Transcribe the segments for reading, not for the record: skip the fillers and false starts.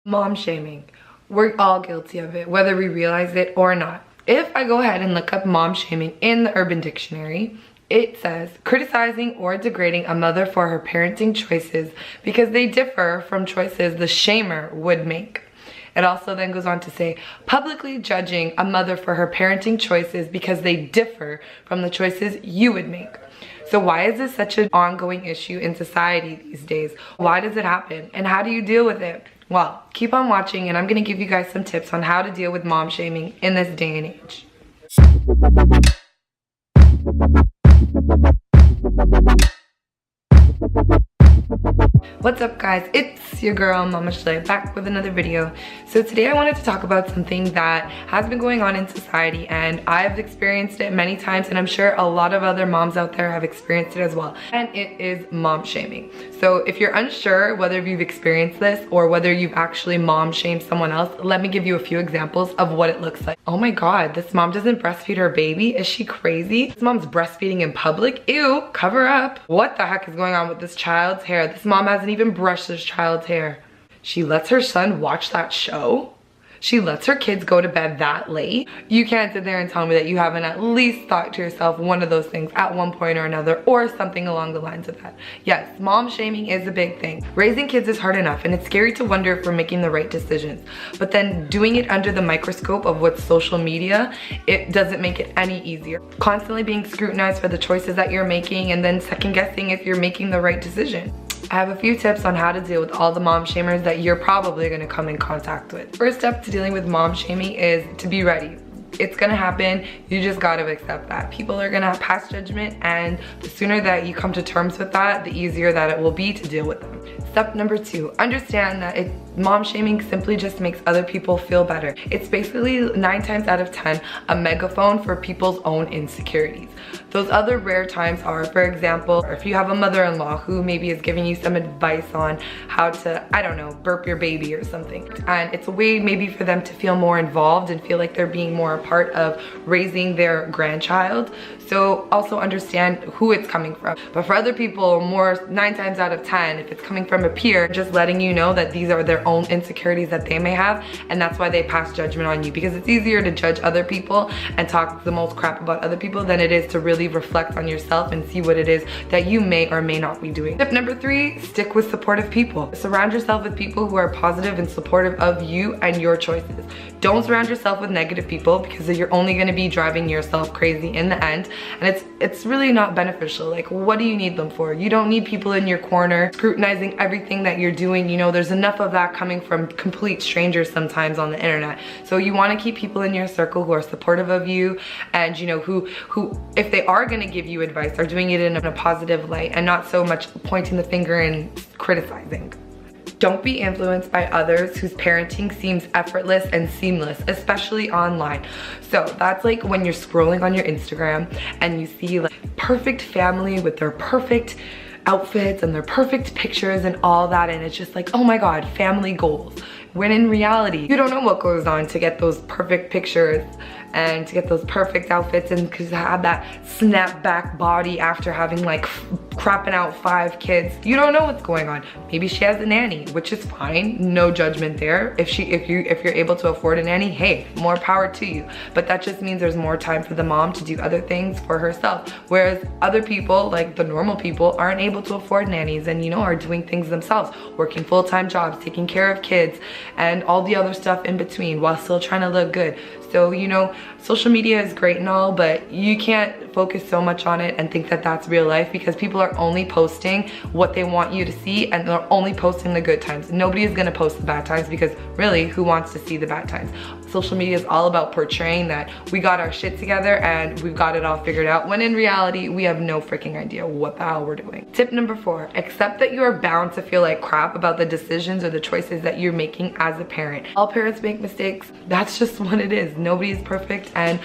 Mom shaming. We're all guilty of it, whether we realize it or not. If I go ahead and look up mom shaming in the Urban Dictionary, it says criticizing or degrading a mother for her parenting choices because they differ from choices the shamer would make. It also then goes on to say publicly judging a mother for her parenting choices because they differ from the choices you would make. So why is this such an ongoing issue in society these days? Why does it happen? And how do you deal with it? Well, keep on watching and I'm gonna give you guys some tips on how to deal with mom shaming in this day and age. What's up guys, it's your girl Mama.Shlay back with another video. So today I wanted to talk about something that has been going on in society and I've experienced it many times and I'm sure a lot of other moms out there have experienced it as well. And it is mom shaming. So if you're unsure whether you've experienced this or whether you've actually mom shamed someone else, let me give you a few examples of what it looks like. Oh my god, this mom doesn't breastfeed her baby? Is she crazy? This mom's breastfeeding in public? Ew, cover up. What the heck is going on with this child's hair? This mom hasn't even brushed this child's hair. She lets her son watch that show? She lets her kids go to bed that late? You can't sit there and tell me that you haven't at least thought to yourself one of those things at one point or another, or something along the lines of that. Yes, mom shaming is a big thing. Raising kids is hard enough and it's scary to wonder if we're making the right decisions. But then doing it under the microscope of what's social media, it doesn't make it any easier. Constantly being scrutinized for the choices that you're making and then second guessing if you're making the right decision. I have a few tips on how to deal with all the mom shamers that you're probably gonna come in contact with. First step to dealing with mom shaming is to be ready. It's gonna happen, you just gotta accept that. People are gonna pass judgment and the sooner that you come to terms with that, the easier that it will be to deal with them. Step number 2, understand that mom shaming simply just makes other people feel better. It's basically 9 times out of 10 a megaphone for people's own insecurities. Those other rare times are, for example, if you have a mother-in-law who maybe is giving you some advice on how to, I don't know, burp your baby or something. And it's a way maybe for them to feel more involved and feel like they're being more a part of raising their grandchild. So also understand who it's coming from. But for other people, 9 times out of 10, if it's coming from a peer, just letting you know that these are their own insecurities that they may have, and that's why they pass judgment on you, because it's easier to judge other people and talk the most crap about other people than it is to really reflect on yourself and see what it is that you may or may not be doing. Tip number 3, stick with supportive people. Surround yourself with people who are positive and supportive of you and your choices. Don't surround yourself with negative people because you're only going to be driving yourself crazy in the end, and it's really not beneficial. Like, what do you need them for? You don't need people in your corner scrutinizing everything that you're doing. You know, there's enough of that coming from complete strangers sometimes on the internet. So you want to keep people in your circle who are supportive of you and, you know, who if they are going to give you advice, are doing it in a positive light and not so much pointing the finger and criticizing. Don't be influenced by others whose parenting seems effortless and seamless, especially online. So that's like when you're scrolling on your Instagram and you see like perfect family with their perfect outfits and their perfect pictures and all that, and it's just like, oh my god, family goals. When in reality, you don't know what goes on to get those perfect pictures and to get those perfect outfits and to have that snapback body after having like crapping out 5 kids. You don't know what's going on. Maybe she has a nanny, which is fine, no judgment there. If you're able to afford a nanny, hey, more power to you. But that just means there's more time for the mom to do other things for herself. Whereas other people, like the normal people, aren't able to afford nannies and, you know, are doing things themselves, working full-time jobs, taking care of kids and all the other stuff in between while still trying to look good. So, you know, social media is great and all, but you can't focus so much on it and think that that's real life, because people are only posting what they want you to see and they're only posting the good times. Nobody is gonna post the bad times, because really, who wants to see the bad times? Social media is all about portraying that we got our shit together and we've got it all figured out, when in reality, we have no freaking idea what the hell we're doing. Tip number 4, accept that you are bound to feel like crap about the decisions or the choices that you're making as a parent. All parents make mistakes. That's just what it is. Nobody is perfect and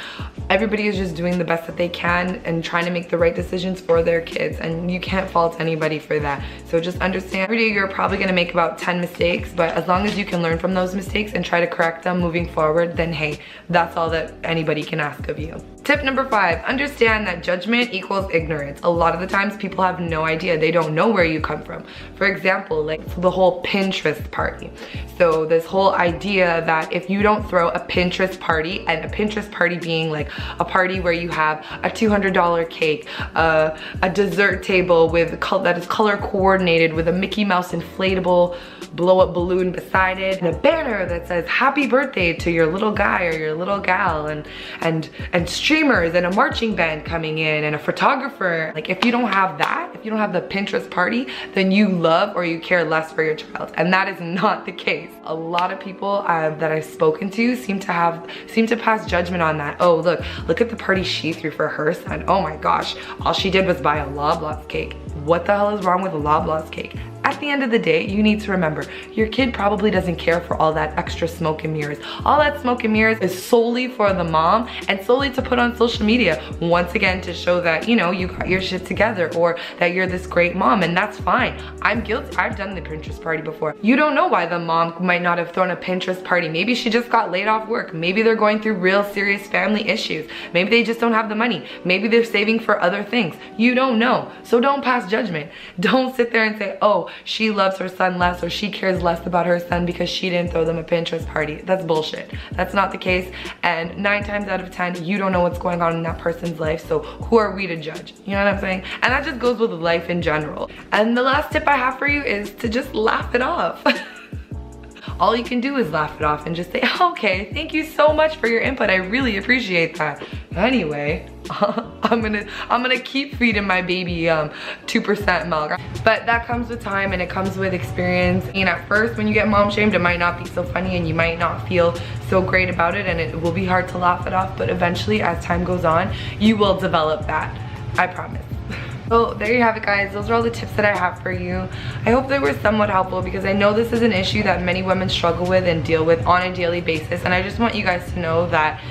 everybody is just doing the best that they can and trying to make the right decisions for their kids, and you can't fault anybody for that. So just understand, every day you're probably gonna make about 10 mistakes, but as long as you can learn from those mistakes and try to correct them moving forward, then hey, that's all that anybody can ask of you. Tip number 5, understand that judgment equals ignorance. A lot of the times people have no idea. They don't know where you come from. For example, like the whole Pinterest party. So this whole idea that if you don't throw a Pinterest party, and a Pinterest party being like a party where you have a $200 cake, a dessert table that is color coordinated with a Mickey Mouse inflatable blow-up balloon beside it, and a banner that says happy birthday to your little guy or your little gal, and streamers and a marching band coming in and a photographer. Like, if you don't have that, if you don't have the Pinterest party, then you love or you care less for your child, and that is not the case. A lot of people that I've spoken to seem to pass judgment on that. Oh, look at the party she threw for her son. Oh my gosh, all she did was buy a Loblaws cake. What the hell is wrong with a Loblaws cake? At the end of the day, you need to remember, your kid probably doesn't care for all that extra smoke and mirrors. All that smoke and mirrors is solely for the mom and solely to put on social media. Once again, to show that, you know, you got your shit together or that you're this great mom, and that's fine. I'm guilty. I've done the Pinterest party before. You don't know why the mom might not have thrown a Pinterest party. Maybe she just got laid off work. Maybe they're going through real serious family issues. Maybe they just don't have the money. Maybe they're saving for other things. You don't know. So don't pass judgment. Don't sit there and say, oh, she loves her son less or she cares less about her son because she didn't throw them a Pinterest party. That's bullshit. That's not the case, and 9 times out of 10 you don't know what's going on in that person's life, so who are we to judge? You know what I'm saying? And that just goes with life in general. And the last tip I have for you is to just laugh it off. All you can do is laugh it off and just say, okay, thank you so much for your input. I really appreciate that. Anyway, I'm gonna keep feeding my baby 2% milk. But that comes with time and it comes with experience. And at first, when you get mom shamed, it might not be so funny and you might not feel so great about it, and it will be hard to laugh it off. But eventually, as time goes on, you will develop that. I promise. So there you have it, guys. Those are all the tips that I have for you. I hope they were somewhat helpful because I know this is an issue that many women struggle with and deal with on a daily basis. And I just want you guys to know that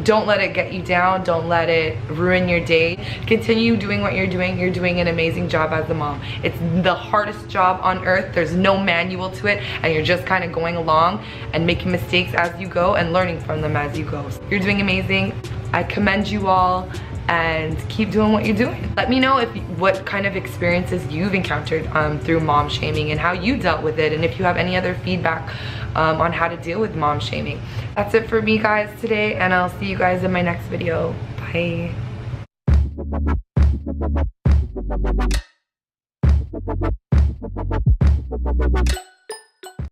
don't let it get you down. Don't let it ruin your day. Continue doing what you're doing. You're doing an amazing job as a mom. It's the hardest job on earth. There's no manual to it, and you're just kind of going along and making mistakes as you go and learning from them as you go. You're doing amazing. I commend you all, and keep doing what you're doing. Let me know what kind of experiences you've encountered through mom shaming and how you dealt with it, and if you have any other feedback on how to deal with mom shaming. That's it for me, guys, today, and I'll see you guys in my next video. Bye.